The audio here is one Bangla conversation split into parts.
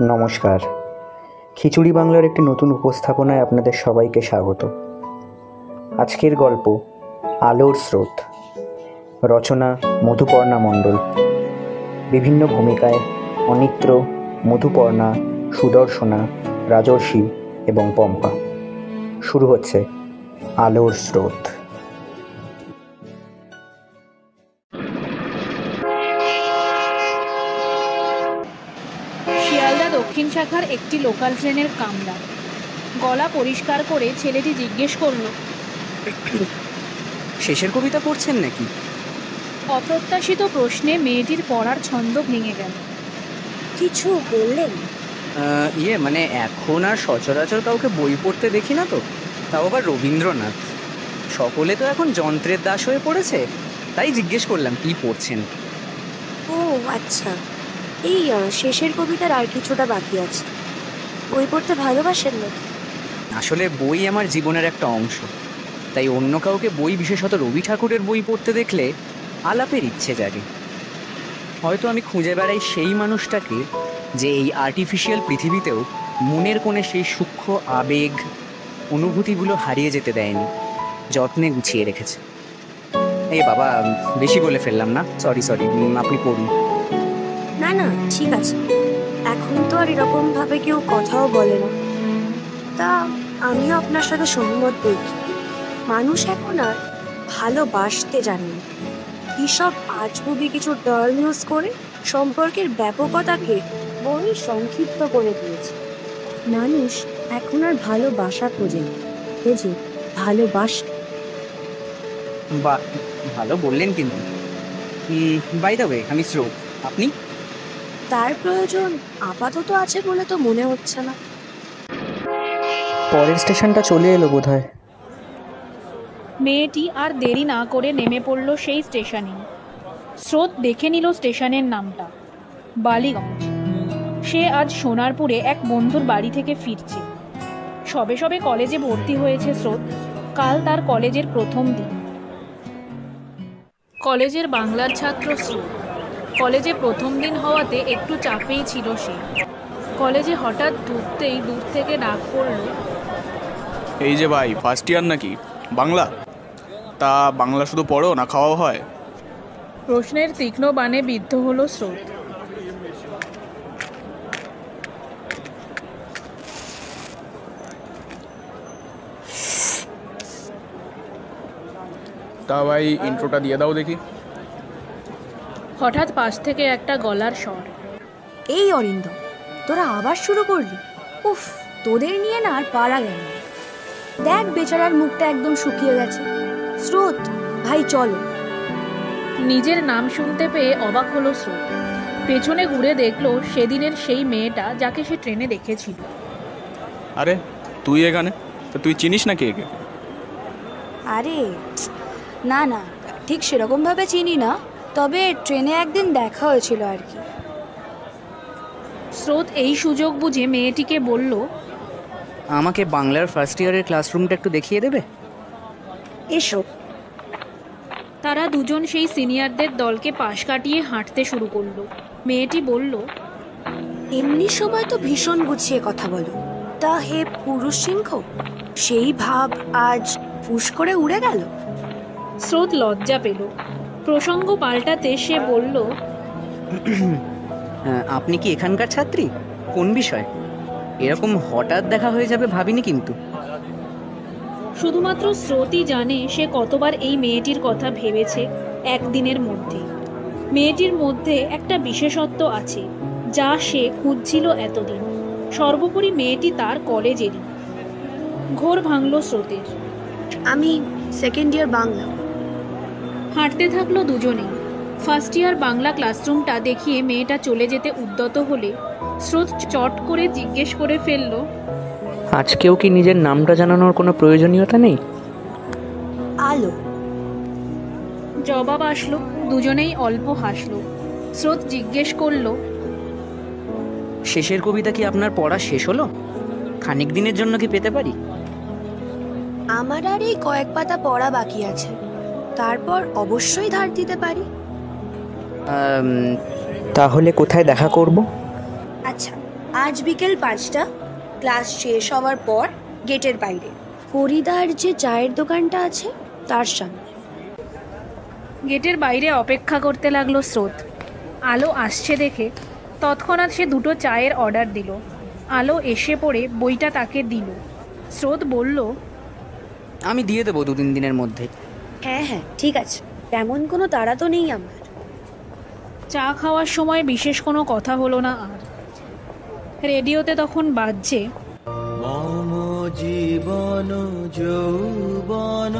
নমস্কার। খিচুড়ি বাংলার একটি নতুন উপস্থাপনায় আপনাদের সবাইকে স্বাগত। আজকের গল্প আলোর স্রোত, রচনা মধুপর্ণা মণ্ডল। বিভিন্ন ভূমিকায় অনিত্র, মধুপর্ণা, সুদর্শনা, রাজর্ষি এবং পম্পা। শুরু হচ্ছে আলোর স্রোত। শিয়ালদা দক্ষিণ শাখার একটি লোকাল ট্রেনের কামরা। গলা পরিষ্কার করে ছেলেটি জিজ্ঞেস করলো, শেষের কবিতা পড়ছেন নাকি? অপ্রত্যাশিত প্রশ্নে মেয়েটির পড়ার ছন্দ ভেঙে গেল। কিছু বললেন? মানে এখন আর সচরাচর কাউকে বই পড়তে দেখি না তো, তাও আবার রবীন্দ্রনাথ। সকলে তো এখন যন্ত্রের দাস হয়ে পড়েছে, তাই জিজ্ঞেস করলাম কি পড়ছেন। ও আচ্ছা, এই শেষের কবিতার আর কিছুটা বাকি আছে। বই পড়তে ভালোবাসেন নাকি? আসলে বই আমার জীবনের একটা অংশ, তাই অন্য কাউকে বই, বিশেষত রবি ঠাকুরের বই পড়তে দেখলে আলাপের ইচ্ছে জাগে। হয়তো আমি খুঁজে বেড়াই সেই মানুষটাকে যে এই আর্টিফিশিয়াল পৃথিবীতেও মনের কোণে সেই সূক্ষ্ম আবেগ, অনুভূতিগুলো হারিয়ে যেতে দেয়নি, যত্নে গুছিয়ে রেখেছে। এই বাবা, বেশি বলে ফেললাম না? সরি, আপনি পড়ুন। না না, ঠিক আছে। এখন তো আর এরকম ভাবে কেউ কথাও বলে না। তা আমিও আপনার সাথে সহমত বলছি। মানুষ এখন আর ভালোবাসতে জানে না। এইসব আজগুবি কিছু টার্ম ইউজ করে সম্পর্কের ব্যাপকতাকে বড়ই সংক্ষিপ্ত করে দিয়েছে। মানুষ এখন আর ভালোবাসা খোঁজে, ভালোবাসা। বা ভালো বললেন কিন্তু। বাই দ্য ওয়ে, আমি স্রোত, আপনি? তার প্রয়োজন আপাতত আছে বলে তো মনে হচ্ছে না। পরের স্টেশনটা চলে এলো বোধহয়। মেয়েটি আর দেরি না করে নেমে পড়ল সেই স্টেশনে। স্রোত দেখে নিল স্টেশনের নামটা, বালিগঞ্জ। সে আজ সোনারপুরে এক বন্ধুর বাড়ি থেকে ফিরছে। সবে সবে কলেজে ভর্তি হয়েছে স্রোত। কাল তার কলেজের প্রথম দিন। কলেজের বাংলার ছাত্র স্রোত। কলেজে প্রথম দিন হওয়াতে একটু চাপেই ছিল সে। কলেজে হঠাৎ ঢুকতেই দূর থেকে ডাক পড়ল, এই যে ভাই, ফার্স্ট ইয়ার নাকি? বাংলা? তা বাংলা শুধু পড়ো না খাওয়াও হয়? প্রশ্নের তীক্ষ্ণ বাণে বিদ্ধ হলো স্রোত। তা ভাই, ইন্ট্রোটা দিয়ে দাও দেখি। হঠাৎ পাশ থেকে একটা গলার স্বর, এই অরিন্দম, তোরা আবার শুরু করলি? উফ, তোদের নিয়ে না আর পারা গেল না। দেখ বেচারার মুখটা একদম শুকিয়ে গেছে। স্রোত ভাই চলো। নিজের নাম শুনতে পেয়ে অবাক হলো স্রোত। পেছনে ঘুরে দেখলো সেদিনের সেই মেয়েটা যাকে সে ট্রেনে দেখেছিল। আরে তুই এখানে? তো তুই চিনিস নাকি একে? আরে না না, ঠিক সেরকম ভাবে চিনি না, তবে ট্রেনে একদিন দেখা হয়েছিল আর কি। স্রোত এই সুযোগ বুঝে মেয়েটিকে বলল, আমাকে বাংলার ফার্স্ট ইয়ারের ক্লাসরুমটা একটু দেখিয়ে দেবে? এসো। তারা দুজন সেই সিনিয়রদের দলকে পাশ কাটিয়ে হাঁটতে শুরু করলো। মেয়েটি বলল, এমনি সময় তো ভীষণ গুছিয়ে কথা বলো, তা হে পুরুষ সিংহ, সেই ভাব আজ ফুস করে উড়ে গেল। স্রোত লজ্জা পেল। প্রসঙ্গ পাল্টাতে সে বলল, আপনি কি এখানকার ছাত্রী? কোন বিষয়? এরকম হঠাৎ দেখা হয়ে যাবে ভাবিনি কিন্তু। শুধুমাত্র স্রোতই জানে সে কতবার এই মেয়েটির কথা ভেবেছে একদিনের মধ্যে। মেয়েটির মধ্যে একটা বিশেষত্ব আছে যা সে খুঁজছিল এতদিন। সর্বোপরি মেয়েটি তার কলেজেরই। ঘোর ভাঙল স্রোতের। আমি সেকেন্ড ইয়ার বাংলা। হাঁটতে থাকলো দুজনেই। ফার্স্ট ইয়ার বাংলা ক্লাসরুমটা দেখিয়ে মেয়েটা চলে যেতে উদ্যত হলে স্রোত চট করে জিজ্ঞেস করে ফেলল, আজকেও কি নিজের নামটা জানানোর কোনো প্রয়োজনীয়তা নেই? আলো। জবাব আসলো। দুজনেই অল্প হাসলো। স্রোত জিজ্ঞেস করলো, শেষের কবিতা কি আপনার পড়া শেষ হলো? খানিক দিনের জন্য কি পেতে পারি? আমার আর এই কয়েক পাতা পড়া বাকি আছে, তারপর অবশ্যই ধার দিতে পারি। তাহলে কোথায় দেখা করব? আচ্ছা, আজ বিকেল 5টা, ক্লাস শেষ হওয়ার পর গেটের বাইরে হরিদার যে চায়ের দোকানটা আছে তার সামনে। গেটের বাইরে অপেক্ষা করতে লাগলো স্রোত। আলো আসছে দেখে তৎক্ষণাৎ সে 2টো চায়ের অর্ডার দিল। আলো এসে পড়ে বইটা তাকে দিল। স্রোত বলল, আমি দিয়ে দেবো 2-3 দিনের মধ্যে। হ্যাঁ হ্যাঁ ঠিক আছে, তেমন কোনো তাড়া তো নেই আমার। চা খাওয়ার সময় বিশেষ কোনো কথা হলো না আর। রেডিওতে তখন বাজছে, মম জীবন যৌবন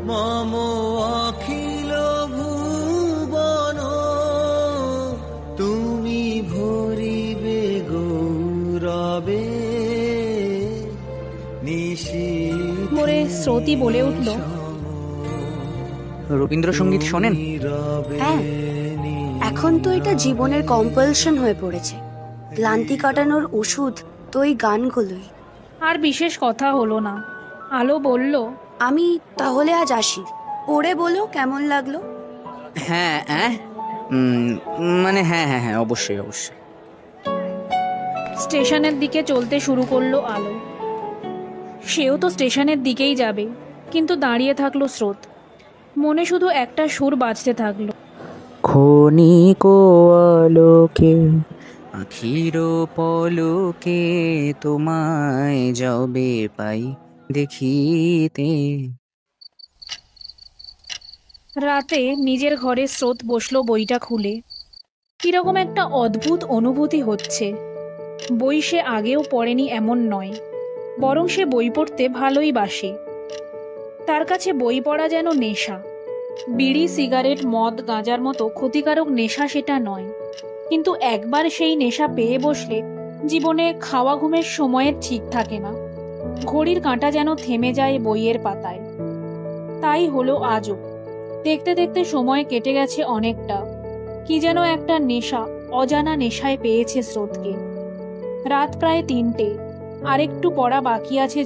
মম অখিল ভুবন তুমি ভরিবে গৌরবে মোরে স্রোতই বলে উঠল, রবীন্দ্রসঙ্গীত শোনেন? হ্যাঁ, এখন তো এটা জীবনের কম্পালশন হয়ে পড়েছে। ক্লান্তি কাটানোর ওষুধ তো এই গানগুলোই। আর বিশেষ কথা হলো না। আলো বলল, আমি তাহলে আজ আসি, পড়ে বলো কেমন লাগলো। হ্যাঁ হ্যাঁ মানে হ্যাঁ হ্যাঁ হ্যাঁ অবশ্যই অবশ্যই। স্টেশনের দিকে চলতে শুরু করলো আলো। সেও তো স্টেশনের দিকেই যাবে, কিন্তু দাঁড়িয়ে থাকলো স্রোত। মনে শুধু একটা সুর বাজতে থাকলো, ক্ষণিক আলোকে আখির পলকে তোমায় যবে পাই দেখিতে। রাতে নিজের ঘরে স্রোত বসলো বইটা খুলে। কিরকম একটা অদ্ভুত অনুভূতি হচ্ছে। বই সে আগেও পড়েনি এমন নয়, বরং সে বই পড়তে ভালোই বাসে। তার কাছে বই পড়া যেন নেশা। বিড়ি, সিগারেট, মদ, গাঁজার মতো ক্ষতিকারক নেশা সেটা নয়, কিন্তু একবার সেই নেশা পেয়ে বসলে জীবনে খাওয়া ঘুমের সময়ের ঠিক থাকে না। ঘড়ির কাঁটা যেন থেমে যায় বইয়ের পাতায়। তাই হলো আজও। দেখতে দেখতে সময় কেটে গেছে অনেকটা। কি যেন একটা নেশা অজানা নেশায় পেয়েছে স্রোতকে। রাত প্রায় 3টে, আরেকটু পড়া বাকি আছে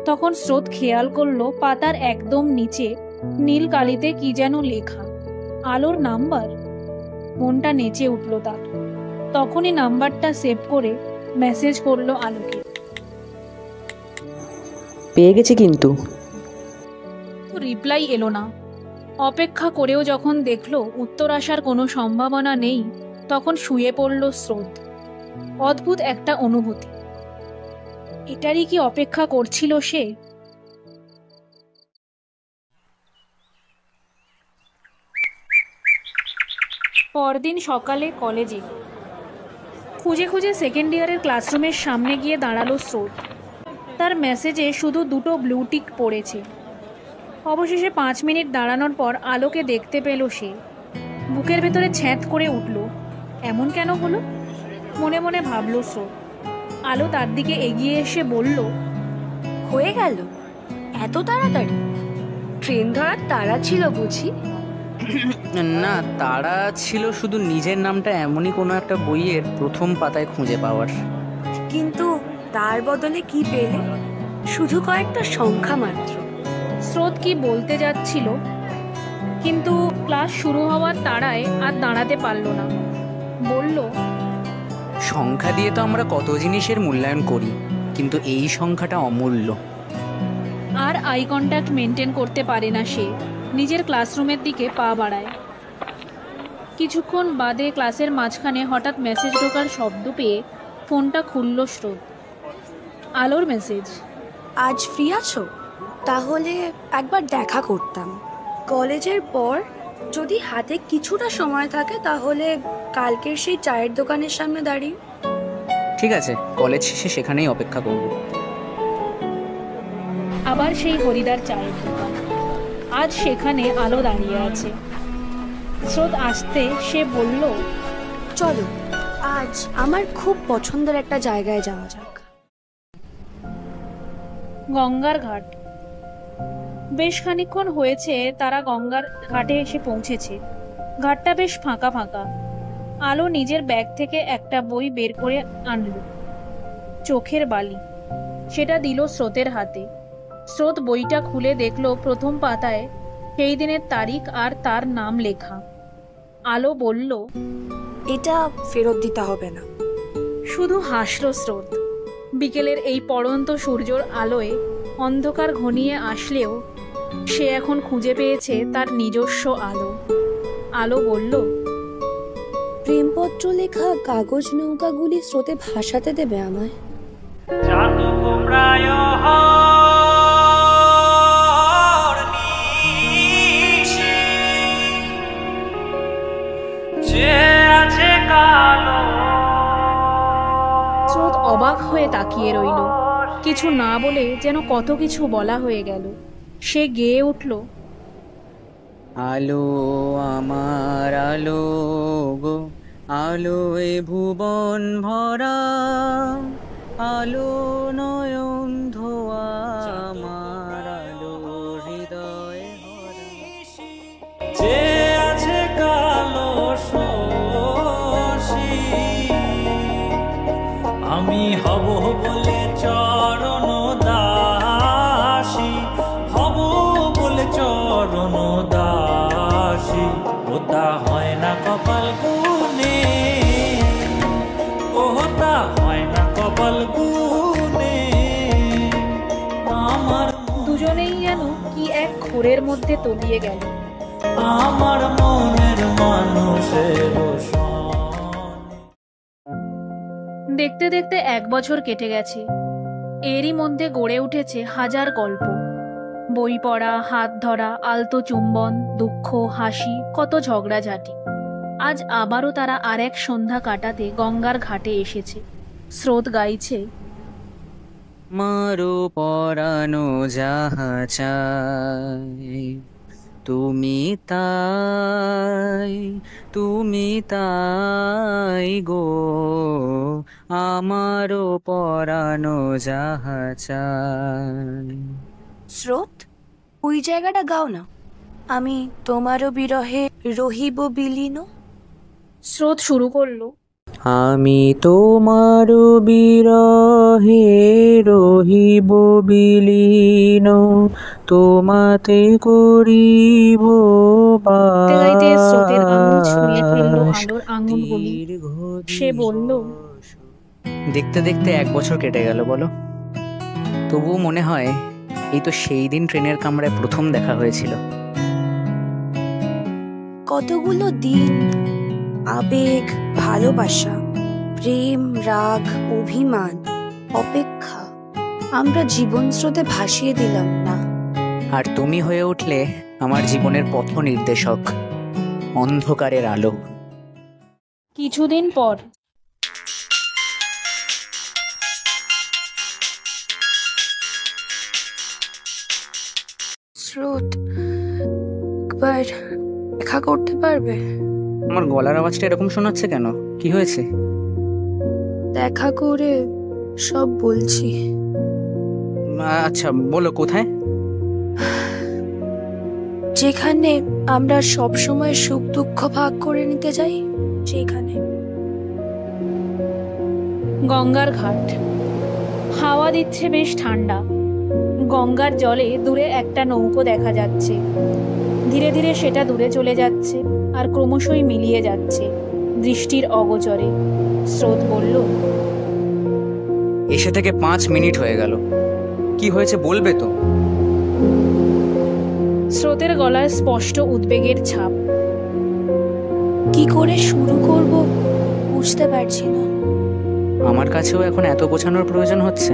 তখন স্রোত খেয়াল করলো পাতার একদম নিচে নীল কালিতে কি যেন লেখা, আলোর নাম্বার। মনটা নেচে উঠল তার। তখনই নাম্বারটা সেভ করে মেসেজ করলো আলোকে। পেয়ে গেছি কিন্তু। রিপ্লাই এলো না। অপেক্ষা করেও যখন দেখলো উত্তর আসার কোনো সম্ভাবনা নেই, তখন শুয়ে পড়ল স্রোত। অদ্ভুত একটা অনুভূতি। এটারই কি অপেক্ষা করছিল সে? পরদিন সকালে কলেজে খুঁজে খুঁজে সেকেন্ড ইয়ারের ক্লাসরুমের সামনে গিয়ে দাঁড়ালো স্রোত। তার মেসেজে শুধু 2টো ব্লু টিক পড়েছে। অবশেষে 5 মিনিট দাঁড়ানোর পর আলোকে দেখতে পেল সে। বুকের ভেতরে ছ্যাঁত করে উঠল। এমন কেন হলো? মনে মনে ভাবল স্রোত। আলো তার দিকে এগিয়ে এসে বলল, হয়ে গেল এত তাড়াতাড়ি? ট্রেন ধরার তাড়া ছিল বুঝি? না, তারা ছিল শুধু নিজের নামটা এমনই কোনো একটা বইয়ের প্রথম পাতায় খুঁজে পাওয়ার। কিন্তু তার বদলে কি পেলে? শুধু কয়েকটা সংখ্যা মাত্র। স্রোত কি বলতে যাচ্ছিল, কিন্তু ক্লাস শুরু হওয়ার তাড়ায় আর দাঁড়াতে পারল না। বলল, সংখ্যা দিয়ে তো আমরা কত জিনিসের মূল্যায়ন করি, কিন্তু এই সংখ্যাটা অমূল্য। আর আই কন্ট্যাক্ট মেনটেন করতে পারে না সে। নিজের ক্লাসরুমের দিকে পা বাড়ায়। কিছুক্ষণ বাদে ক্লাসের মাঝখানে হঠাৎ মেসেজ ঢোকার শব্দ পেয়ে ফোনটা খুলল স্রোত। আলোর মেসেজ। আজ ফ্রি আছো? তাহলে একবার দেখা করতাম। কলেজের পর যদি হাতে কিছুটা সময় থাকে তাহলে কালকের সেই চায়ের দোকানের সামনে দাঁড়িয়ে। ঠিক আছে, কলেজ শেষে সেখানেই অপেক্ষা করব। আবার সেই হরিদার চায়ের দোকান। আজ সেখানে আলো দাঁড়িয়ে আছে। স্রোত আসতে সে বলল, চলো আজ আমার খুব পছন্দের একটা জায়গায় যাওয়া যাক। গঙ্গার ঘাট। বেশ খানিকক্ষণ হয়েছে তারা গঙ্গার ঘাটে এসে পৌঁছেছে। ঘাটটা বেশ ফাঁকা ফাঁকা। আলো নিজের ব্যাগ থেকে একটা বই বের করে আনলো, চোখের বালি। সেটা দিল স্রোতের হাতে। স্রোত বইটা খুলে দেখলো প্রথম পাতায় সেই দিনের তারিখ আর তার নাম লেখা। আলো বলল, এটা ফেরত দিতে হবে না। শুধু হাসল স্রোত। বিকেলের এই পড়ন্ত সূর্যর আলোয় অন্ধকার ঘনিয়ে আসলেও সে এখন খুঁজে পেয়েছে তার নিজস্ব আলো। আলো বলল, প্রেমপত্র লেখা কাগজ নৌকাগুলি স্রোতে ভাসাতে দেবে আমায়? জাদু গোমরায় হর নিশি, যে আছে কালো। স্রোত অবাক হয়ে তাকিয়ে রইল। কিছু না বলে যেন কত কিছু বলা হয়ে গেল। সে গেয়ে উঠল, আলো আমার আলো গো, আলোয় ভুবন ভরা, আলো নয়ন ধোয়া আমার, আলো হৃদয় ভরা। যে আছে কালো শশী, আমি হব বলে চরণ দাসী, হব বলে চরণ দাসী। ওটা হয় না কপাল গুনে, ওটা হয় না কপাল গুনে। আমার দুজনেই যেন কি এক ঘোরের মধ্যে তলিয়ে গেল। আমার মনের মানুষের দেখতে দেখতে 1 বছর কেটে গেছে। এরই মধ্যে গড়ে উঠেছে হাজার গল্প। বই পড়া, হাত ধরা, আলতো চুম্বন, দুঃখ, হাসি, কত ঝগড়াঝাটি। আজ আবারও তারা আরেক সন্ধ্যা কাটাতে গঙ্গার ঘাটে এসেছে। স্রোত গাইছে, মারো পরানো যাহা চাই, তুমি তাই, তুমি তাই গো, আমারও পরানো যাহা চাই। স্রোত, ওই জায়গাটা গাও না। আমি তোমারও বিরহে রহিব বিলীন। স্রোত শুরু করলো, আমি তোমার বিরহে রহিব বিলীন, তোমাতে করিব গাইতে গাইতে স্রোতের আঙুল ছুঁয়ে ফেললো আলোর আঙুলগুলি। সে বলল, দেখতে দেখতে 1 বছর কেটে গেল বলো। তবুও মনে হয় এই তো সেই দিন ট্রেনের কামরায় প্রথম দেখা হয়েছিল। কতগুলো দিন, আবেগ, ভালোবাসা, প্রেম, রাগ, অভিমান, অপেক্ষা, আমরা জীবন স্রোতে ভাসিয়ে দিলাম না। আর তুমি হয়ে উঠলে আমার জীবনের পথ নির্দেশক, অন্ধকারের আলো। কিছুদিন পর স্রোত, একবার দেখা করতে পারবে? আমার গলার আওয়াজটা এরকম শোনাচ্ছে কেন? কি হয়েছে? দেখা করে সব বলছি। আচ্ছা বলো, কোথায়? যেখানে আমরা সব সময় সুখ দুঃখ ভাগ করে নিতে যাই, সেখানে। গঙ্গার ঘাট। হাওয়া দিচ্ছে বেশ ঠান্ডা। গঙ্গার জলে দূরে একটা নৌকো দেখা যাচ্ছে। ধীরে ধীরে সেটা দূরে চলে যাচ্ছে আর ক্রমশই মিলিয়ে যাচ্ছে দৃষ্টির অগোচরে। স্রোত বলল, এসে থেকে 5 মিনিট হয়ে গেল। কি হয়েছে বলবে তো? স্রোতের গলায় স্পষ্ট উদ্বেগের ছাপ। কি করে শুরু করব বুঝতে পারছি না। আমার কাছেও এখন এত গোছানোর প্রয়োজন হচ্ছে।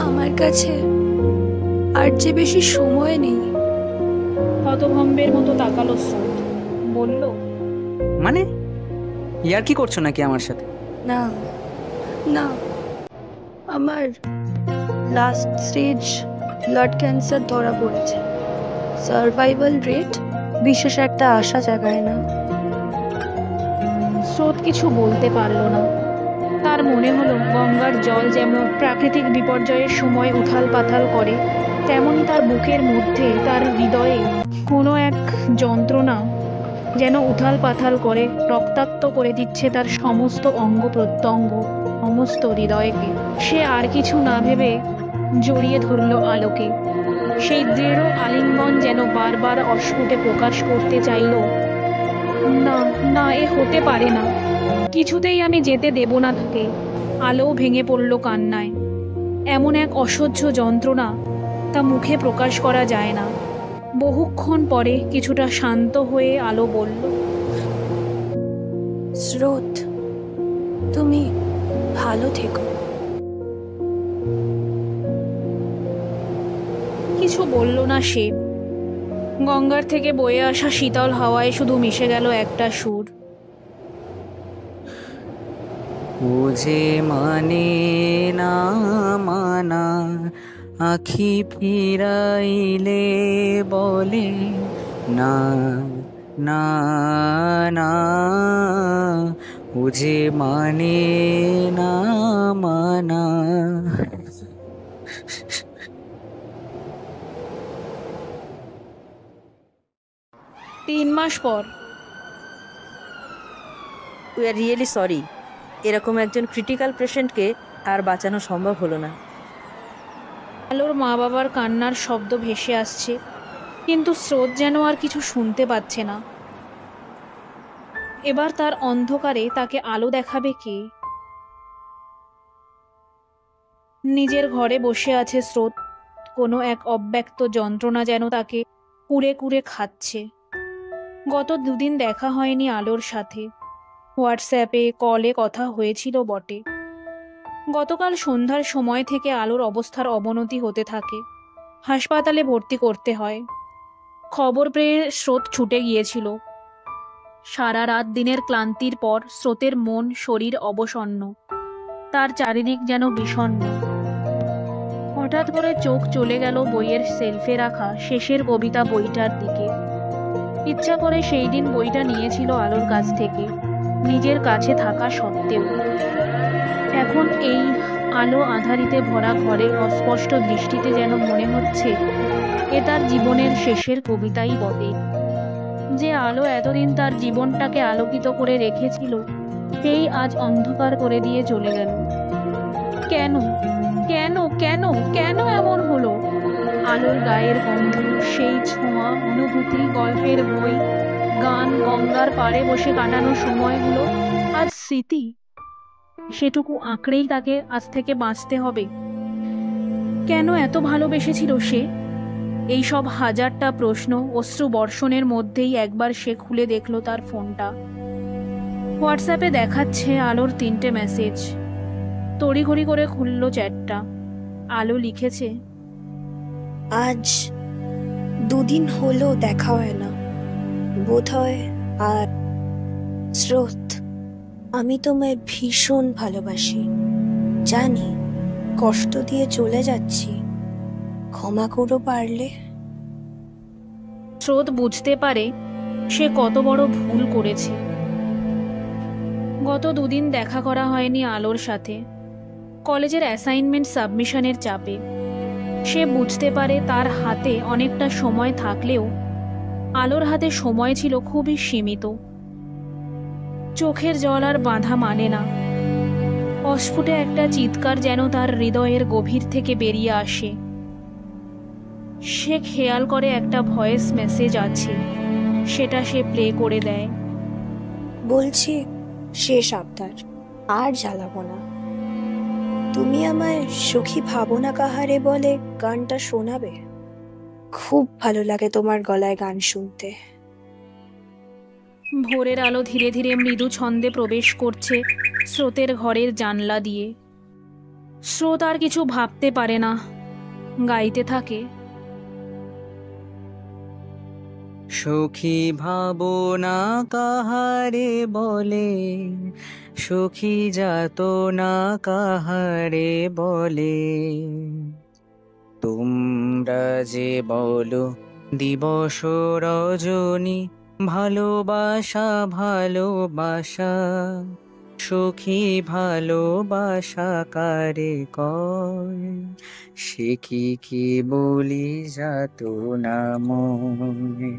আমার কাছে আর যে বেশি সময় নেই। হতভম্বের মতো তাকালো স্রোত। বলল, মানে ইয়ার কি করছো নাকি আমার সাথে? না না, আমার লাস্ট স্টেজ ব্লাড ক্যান্সার ধরা পড়েছে। সার্ভাইভাল রেট বিশেষ একটা আশা জাগায় না। স্রোত কিছু বলতে পারল না। তার মনে হলো গঙ্গার জল যেমন প্রাকৃতিক বিপর্যয়ের সময় উথাল পাথাল করে, তেমনি তার বুকের মধ্যে, তার হৃদয়ে কোনো এক যন্ত্রণা যেন উথাল পাথাল করে রক্তাক্ত করে দিচ্ছে তার সমস্ত অঙ্গ প্রত্যঙ্গ, সমস্ত হৃদয়কে। সে আর কিছু না ভেবে জড়িয়ে ধরল আলোকে। সেই দৃঢ় আলিঙ্গন যেন বারবার অস্ফুটে প্রকাশ করতে চাইল না না, এ হতে পারে না, কিছুতেই আমি যেতে দেব না তাকে। আলোও ভেঙে পড়ল কান্নায়। এমন এক অসহ্য যন্ত্রণা তা মুখে প্রকাশ করা যায় না। বহুক্ষণ পরে কিছুটা শান্ত হয়ে আলো বলল, স্রোত, তুমি ভালো থেকো। কিছু বলল না সে। গঙ্গার থেকে বয়ে আসা শীতল হাওয়ায় শুধু মিশে গেল একটা সুর। ও যে মানে না মানা, আখি ফিরাইলে বলে না না না, ও যে মানে না মানা। 3 মাস পর। উই আর রিয়েলি সরি, এরকম একজন ক্রিটিক্যাল পেশেন্টকে আর বাঁচানো সম্ভব হলো না। আলোর মা বাবার কান্নার শব্দ ভেসে আসছে, কিন্তু স্রোত যেন আর কিছু শুনতে পাচ্ছে না। এবার তার অন্ধকারে তাকে আলো দেখাবে কে? নিজের ঘরে বসে আছে স্রোত। কোনো এক অব্যক্ত যন্ত্রণা যেন তাকে কুড়ে কুড়ে খাচ্ছে। গত 2 দিন দেখা হয়নি আলোর সাথে। হোয়াটসঅ্যাপে কলে কথা হয়েছিল বটে। গতকাল সন্ধ্যার সময় থেকে আলোর অবস্থার অবনতি হতে থাকে। হাসপাতালে ভর্তি করতে হয়। খবর পেয়ে স্রোত ছুটে গিয়েছিল। সারা রাত দিনের ক্লান্তির পর স্রোতের মন শরীর অবসন্ন। তার চারিদিক যেন বিষণ্ণ। হঠাৎ করে চোখ চলে গেল বইয়ের সেলফে রাখা শেষের কবিতা বইটার দিকে। ইচ্ছা করে সেই দিন বইটা নিয়েছিল আলোর কাছ থেকে, নিজের কাছে থাকা সত্ত্বেও। এখন এই আলো আঁধারিতে ভরা ঘরে অস্পষ্ট দৃষ্টিতে যেন মনে হচ্ছে এ তার জীবনের শেষের কবিতাই বটে। যে আলো এতদিন তার জীবনটাকে আলোকিত করে রেখেছিল, সেই আজ অন্ধকার করে দিয়ে চলে গেল। কেন কেন কেন কেন এমন হলো? আলোর গায়ের গন্ধ, সেই ছোঁয়া, অনুভূতি, গল্পের বই, গান, গঙ্গার পাড়ে বসে কাটানো সময়গুলো আজ স্মৃতি। সেটুকু আঁকড়েই তাকে আজ থেকে বাঁচতে হবে। কেন এত ভালোবেসেছিল সে? এই সব হাজারটা প্রশ্ন অশ্রু বর্ষণের মধ্যেই একবার সে খুলে দেখল তার ফোনটা। হোয়াটসঅ্যাপে দেখাচ্ছে আলোর 3টে মেসেজ। তড়িঘড়ি করে খুলল চ্যাটটা। আলো লিখেছে, আজ 2 দিন হলো দেখা হয় না, বোধহয়। আর স্রোত, আমি তোমায় ভীষণ ভালোবাসি। জানি কষ্ট দিয়ে চলে যাচ্ছি, ক্ষমা করো পারলে। স্রোত বুঝতে পারে সে কত বড় ভুল করেছে। গত 2 দিন দেখা করা হয়নি আলোর সাথে। কলেজের অ্যাসাইনমেন্ট সাবমিশনের চাপে সে বুঝতে পারে তার হাতে অনেকটা সময় থাকলেও আলোর হাতে সময় ছিল খুবই সীমিত। চোখের জল আর বাঁধা মানে না। অস্ফুটে একটা চিৎকার যেন তার হৃদয়ের গভীর থেকে বেরিয়ে আসে। সে খেয়াল করে একটা ভয়েস মেসেজ আছে, সেটা সে প্লে করে দেয়। বলছি, শেষ আবদার, আর জ্বালাবো না। তুমি আমায় সুখী ভাবো না কাহারে বলে গানটা শোনাবে? খুব ভালো লাগে তোমার গলায় গান শুনতে। ভোরের আলো ধীরে ধীরে মৃদু ছন্দে প্রবেশ করছে স্রোতের ঘরের জানলা দিয়ে। স্রোত আর কিছু ভাবতে পারে না, গাইতে থাকে। সখী ভাবনা কাহারে বলে, সখী যাতনা কাহারে বলে, তোমরা যে বলো দিবস রজনী, ভালোবাসা ভালোবাসা, সখী ভালোবাসা কারে কয়, সে কি বলি যাতনা মনে।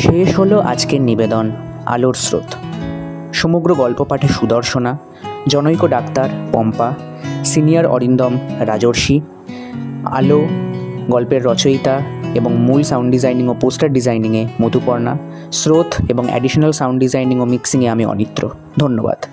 শেষ হলো আজকের নিবেদন আলোর স্রোত। সমগ্র গল্প পাঠে সুদর্শনা, জনৈক ডাক্তার পম্পা, সিনিয়র অরিন্দম রাজর্ষি, আলো গল্পের রচয়িতা এবং মূল সাউন্ড ডিজাইনিং ও পোস্টার ডিজাইনিংয়ে মধুপর্ণা, স্রোত এবং অ্যাডিশনাল সাউন্ড ডিজাইনিং ও মিক্সিংয়ে আমি অনিত্র। ধন্যবাদ।